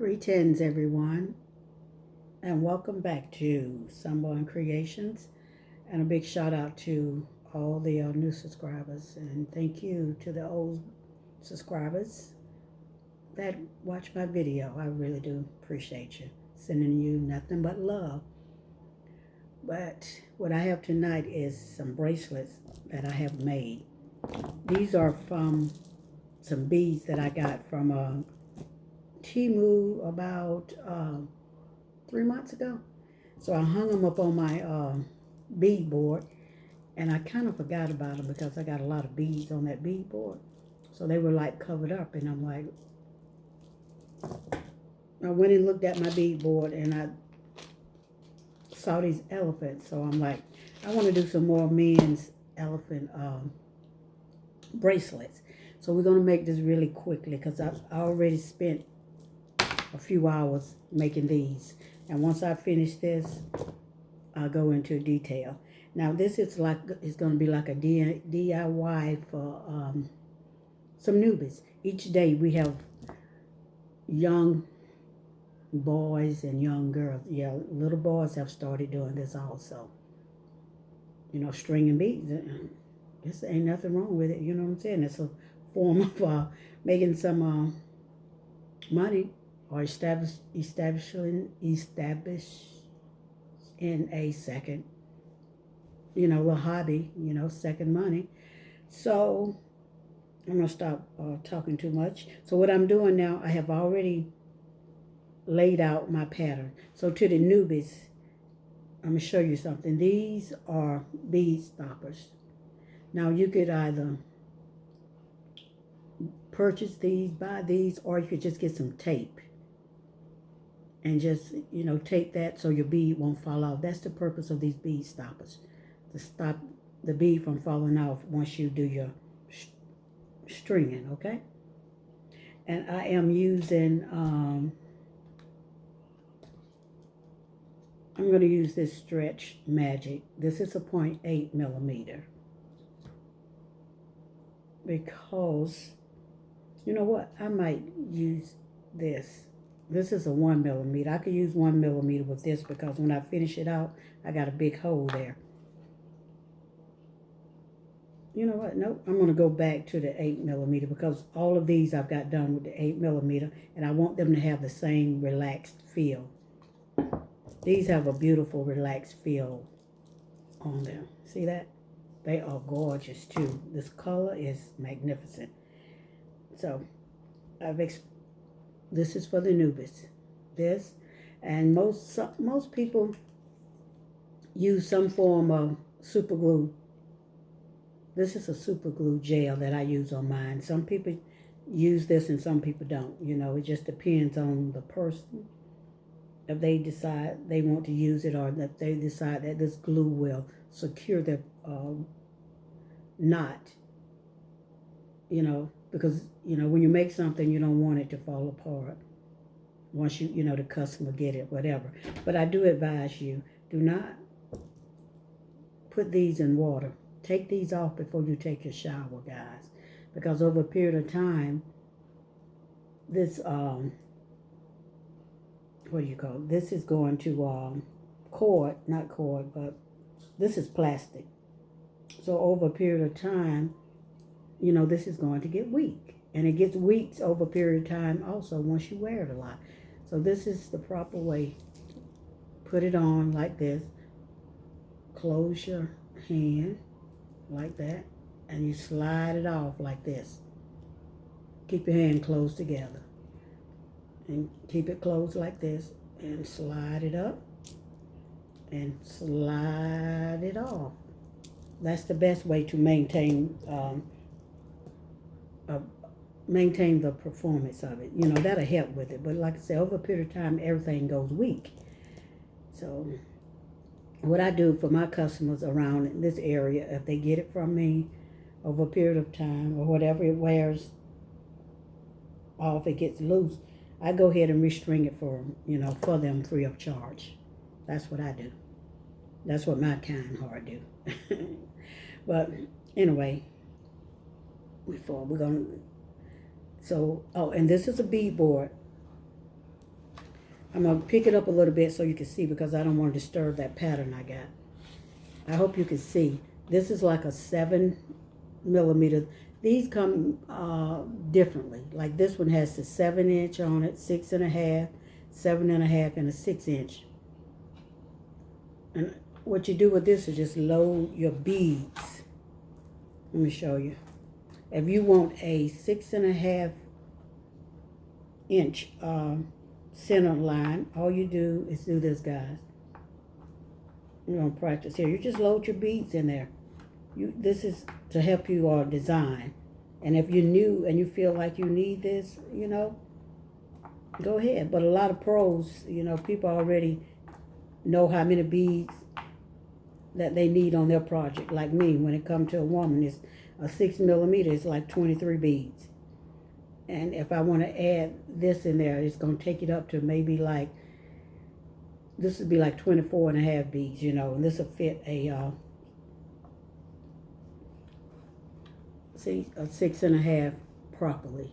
Greetings, everyone, and welcome back to Sunborn Creations. And a big shout out to all the new subscribers, and thank you to the old subscribers that watch my video. I really do appreciate you. Sending you nothing but love. But what I have tonight is some bracelets that I have made. These are from some beads that I got from Timu about 3 months ago. So I hung them up on my bead board, and I kind of forgot about them because I got a lot of beads on that bead board. So they were like covered up, and I'm like, I went and looked at my bead board, and I saw these elephants. So I'm like, I want to do some more men's elephant bracelets. So we're going to make this really quickly because I already spent a few hours making these. And once I finish this, I'll go into detail. Now this is like, it's going to be like a DIY for some newbies. Each day we have young boys and young girls. Yeah, little boys have started doing this also. You know, stringing beads. This ain't nothing wrong with it. You know what I'm saying? It's a form of making some money, or establishing in a second, a hobby, second money. So I'm going to stop talking too much. So what I'm doing now, I have already laid out my pattern. So to the newbies, I'm going to show you something. These are bead stoppers. Now you could either purchase these, buy these, or you could just get some tape and just, tape that so your bead won't fall off. That's the purpose of these bead stoppers, to stop the bead from falling off once you do your stringing, okay? And I am using, I'm going to use this Stretch Magic. This is a 0.8 millimeter. Because, you know what, I might use this. This is a 1 millimeter. I could use 1 millimeter with this because when I finish it out, I got a big hole there. You know what? Nope. I'm going to go back to the 8 millimeter because all of these I've got done with the 8 millimeter, and I want them to have the same relaxed feel. These have a beautiful relaxed feel on them. See that? They are gorgeous too. This color is magnificent. So this is for the newbies. This, and most people use some form of super glue. This is a super glue gel that I use on mine. Some people use this and some people don't. It just depends on the person. If they decide they want to use it, or if they decide that this glue will secure the knot. Because, when you make something, you don't want it to fall apart once the customer get it, whatever. But I do advise you, do not put these in water. Take these off before you take your shower, guys. Because over a period of time, this, this is going to not cord, but this is plastic. So over a period of time, this is going to get weak. And it gets weak over a period of time also once you wear it a lot. So this is the proper way. Put it on like this. Close your hand like that. And you slide it off like this. Keep your hand closed together. And keep it closed like this. And slide it up. And slide it off. That's the best way to maintain the performance of it. That'll help with it. But like I said, over a period of time, everything goes weak. So what I do for my customers around this area, if they get it from me over a period of time or whatever, it wears off, it gets loose, I go ahead and restring it for them, for them free of charge. That's what I do. That's what my kind heart do. But anyway, we're going to, so, and this is a bead board I'm going to pick it up a little bit so you can see because I don't want to disturb that pattern I got. I hope you can see. This is like a 7mm. These come differently. Like this one has the 7-inch on it, 6.5, 7.5, and a 6-inch. And what you do with this is just load your beads. Let me show you. If you want a 6.5-inch center line, all you do is do this, guys. You're going to practice here. You just load your beads in there. This is to help you design. And if you're new and you feel like you need this, you know, go ahead. But a lot of pros, you know, people already know how many beads that they need on their project. Like me, when it comes to a woman, it's a 6mm, it's like 23 beads. And if I want to add this in there, it's going to take it up to maybe like, this would be like 24.5 beads, you know, and this will fit a 6.5 properly.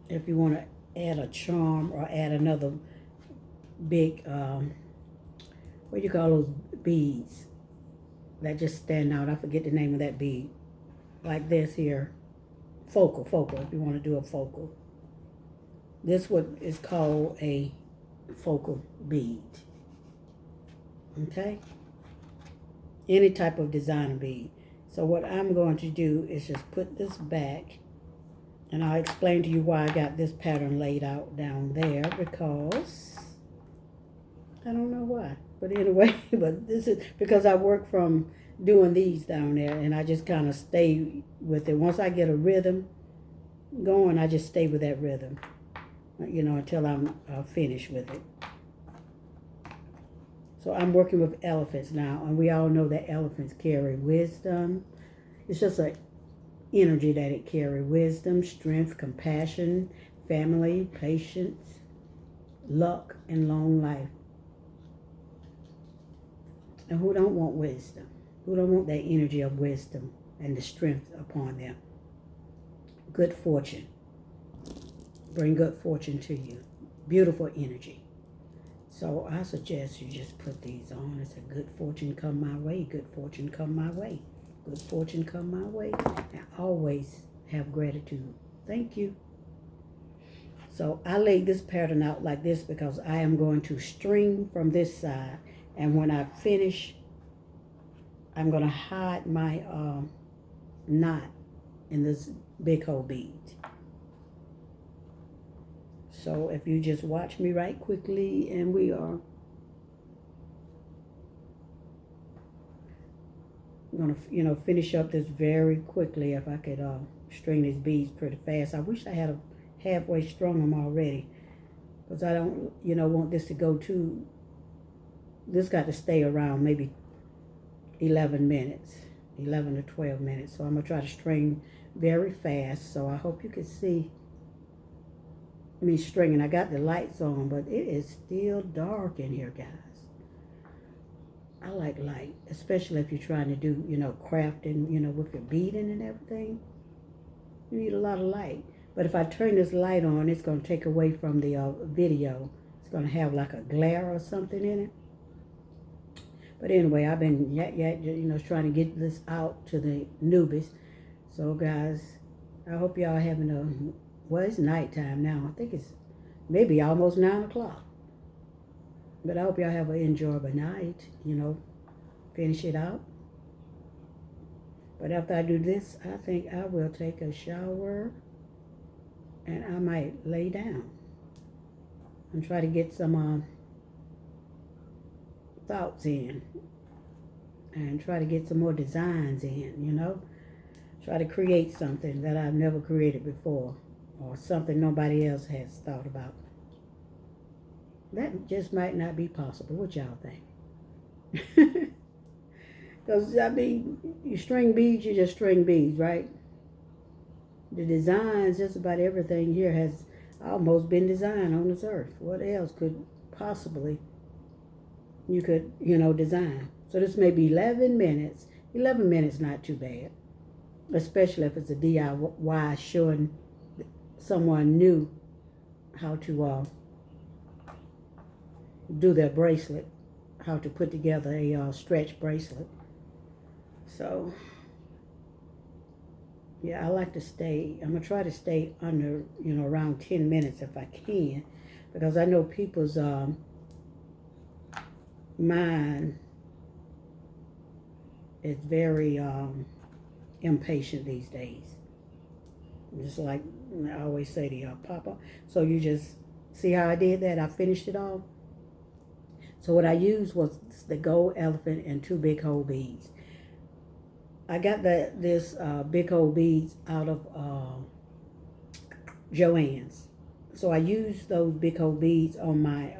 If you want to add a charm or add another big, what do you call those beads that just stand out? I forget the name of that bead. Like this here, focal, if you want to do a focal. This what is called a focal bead. Okay? Any type of designer bead. So what I'm going to do is just put this back, and I'll explain to you why I got this pattern laid out down there, because I don't know why. But anyway, but this is because I work from doing these down there, and I just kind of stay with it. Once I get a rhythm going, I just stay with that rhythm, you know, until I'm finished with it. So I'm working with elephants now, and we all know that elephants carry wisdom. It's just an energy that it carries. Wisdom, strength, compassion, family, patience, luck, and long life. And who don't want wisdom? Who don't want that energy of wisdom and the strength upon them? Good fortune. Bring good fortune to you. Beautiful energy. So I suggest you just put these on. It's a good fortune come my way. Good fortune come my way. Good fortune come my way. And always have gratitude. Thank you. So I laid this pattern out like this because I am going to string from this side. And when I finish, I'm going to hide my knot in this big hole bead. So if you just watch me right quickly, and we are going to, you know, finish up this very quickly. If I could string these beads pretty fast. I wish I had a halfway strung them already, because I don't, you know, want this to go too, this got to stay around maybe 11 minutes, 11 to 12 minutes. So I'm going to try to string very fast. So I hope you can see me stringing. I got the lights on, but it is still dark in here, guys. I like light, especially if you're trying to do, you know, crafting, you know, with your beading and everything. You need a lot of light. But if I turn this light on, it's going to take away from the video. It's going to have like a glare or something in it. But anyway, I've been, you know, trying to get this out to the newbies. So, guys, I hope y'all having a, well, it's nighttime now. I think it's maybe almost 9 o'clock. But I hope y'all have an enjoyable night, you know, finish it out. But after I do this, I think I will take a shower and I might lay down and try to get some thoughts in and try to get some more designs in, you know. Try to create something that I've never created before, or something nobody else has thought about. That just might not be possible. What y'all think? Because, I mean, you string beads, you just string beads, right? The designs, just about everything here has almost been designed on this earth. What else could possibly you could, you know, design? So this may be 11 minutes. 11 minutes not too bad, especially if it's a DIY showing someone new how to do their bracelet, how to put together a stretch bracelet. So yeah, I like to stay, I'm gonna try to stay under, around 10 minutes if I can, because I know people's mind is very impatient these days. Just like I always say to y'all, Papa. So you just see how I did that? I finished it all. So what I used was the gold elephant and 2 big hole beads. I got this big hole beads out of Joann's. So I used those big hole beads on my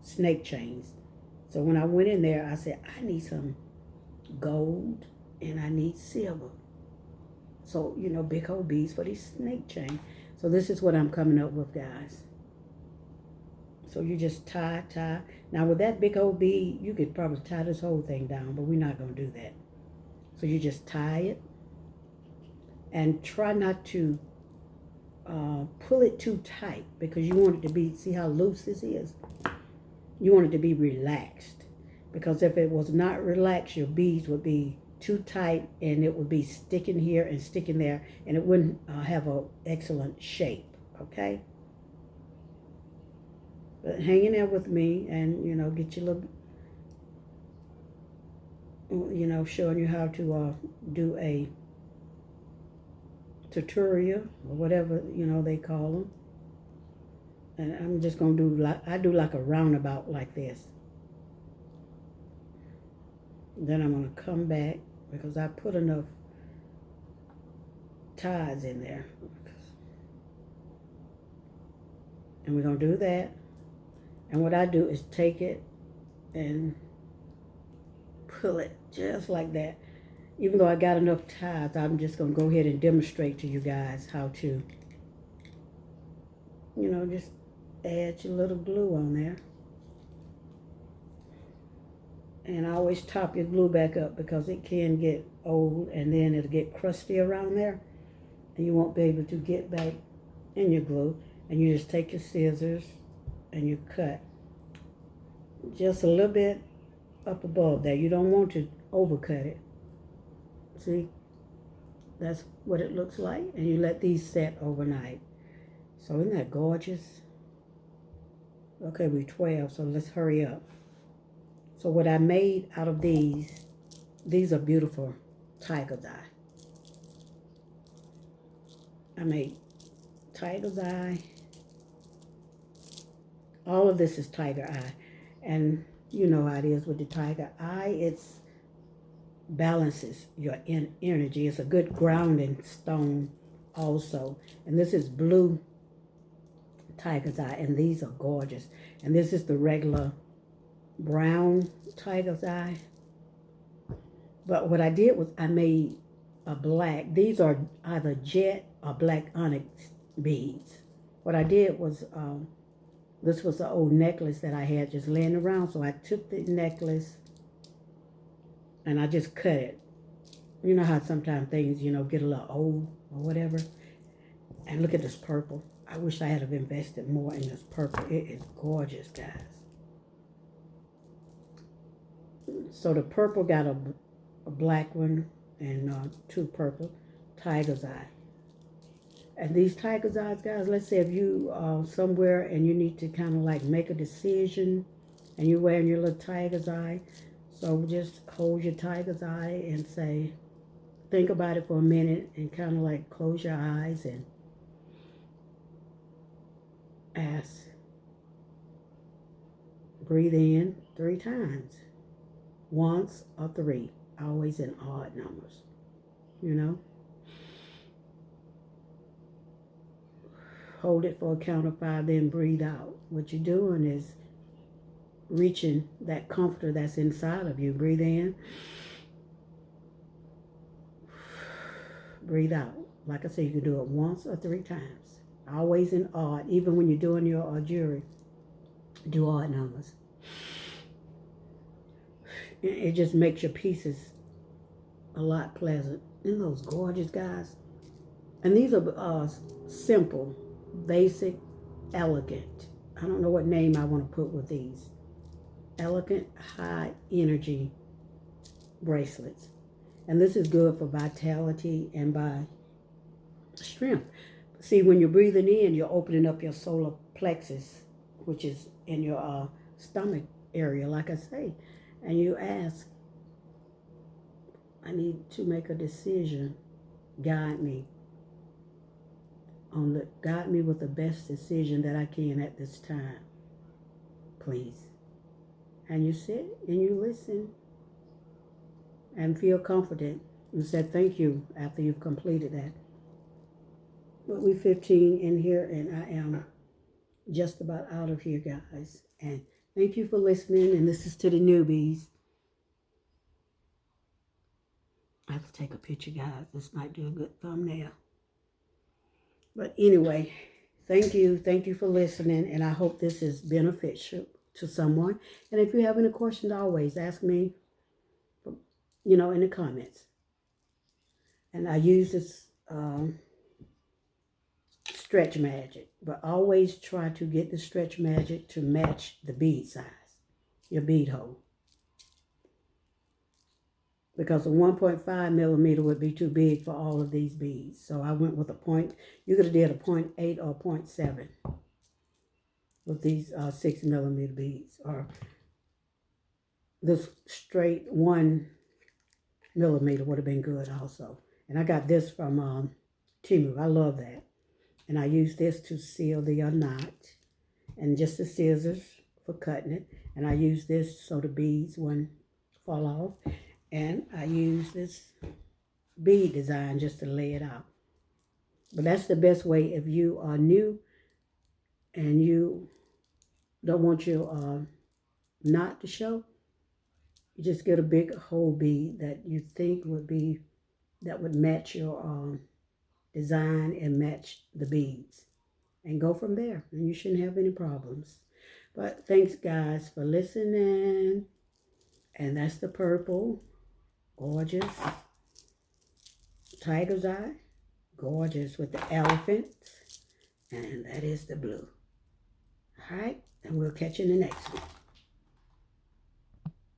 snake chains. So when I went in there, I said, I need some gold and I need silver. So, big hole beads for these snake chain. So this is what I'm coming up with, guys. So you just tie. Now with that big old bead, you could probably tie this whole thing down, but we're not going to do that. So you just tie it and try not to pull it too tight, because you want it to be, see how loose this is? You want it to be relaxed, because if it was not relaxed, your beads would be too tight and it would be sticking here and sticking there, and it wouldn't have an excellent shape, okay? But hang in there with me and, get your little, showing you how to do a tutorial or whatever, they call them. And I'm just going to do, I do like a roundabout like this. Then I'm going to come back, because I put enough ties in there. And we're going to do that. And what I do is take it and pull it just like that. Even though I got enough ties, I'm just going to go ahead and demonstrate to you guys how to, just add your little glue on there. And I always top your glue back up, because it can get old and then it'll get crusty around there. And you won't be able to get back in your glue. And you just take your scissors and you cut just a little bit up above there. You don't want to overcut it. See? That's what it looks like. And you let these set overnight. So isn't that gorgeous? Okay, we're 12, so let's hurry up. So what I made out of these are beautiful tiger's eye. I made tiger's eye. All of this is tiger eye. And you know how it is with the tiger eye. It's balances your energy. It's a good grounding stone also. And this is blue tiger's eye. And these are gorgeous. And this is the regular brown tiger's eye. But what I did was I made a black. These are either jet or black onyx beads. What I did was, this was an old necklace that I had just laying around. So I took the necklace and I just cut it. You know how sometimes things, get a little old or whatever. And look at this purple. I wish I had have invested more in this purple. It is gorgeous, guys. So the purple got a black one and 2 purple. Tiger's eye. And these tiger's eyes, guys, let's say if you are somewhere and you need to kind of like make a decision and you're wearing your little tiger's eye. So just hold your tiger's eye and say, think about it for a minute and kind of like close your eyes and ask. Breathe in 3 times. Once or 3. Always in odd numbers. Hold it for a count of 5, then breathe out. What you're doing is reaching that comforter that's inside of you. Breathe in. Breathe out. Like I said, you can do it once or 3 times. Always in odd. Even when you're doing your jewelry, do odd numbers. It just makes your pieces a lot pleasant. Isn't those gorgeous, guys? And these are simple, basic, elegant. I don't know what name I want to put with these. elegant high energy bracelets. And this is good for vitality and by strength. See, when you're breathing in, you're opening up your solar plexus, which is in your stomach area, like I say. And you ask, I need to make a decision. Guide me. Guide me with the best decision that I can at this time, please. And you sit and you listen and feel confident and said thank you after you've completed that. But we're 15 in here and I am just about out of here, guys. And thank you for listening. And this is to the newbies. I have to take a picture, guys. This might do a good thumbnail. But anyway, thank you. Thank you for listening. And I hope this is beneficial to someone. And if you have any questions, always ask me, in the comments. And I use this stretch magic. But always try to get the stretch magic to match the bead size, your bead hole. Because a 1.5 millimeter would be too big for all of these beads. So I went with you could have did a 0.8 or 0.7 with these 6 millimeter beads. Or this straight 1 millimeter would have been good also. And I got this from Timu. I love that. And I use this to seal the knot. And just the scissors for cutting it. And I use this so the beads wouldn't fall off. And I use this bead design just to lay it out. But that's the best way if you are new and you don't want your knot to show. You just get a big whole bead that you think that would match your design and match the beads. And go from there. And you shouldn't have any problems. But thanks, guys, for listening. And that's the purple. Gorgeous. Tiger's eye. Gorgeous with the elephants. And that is the blue. All right. And we'll catch you in the next one.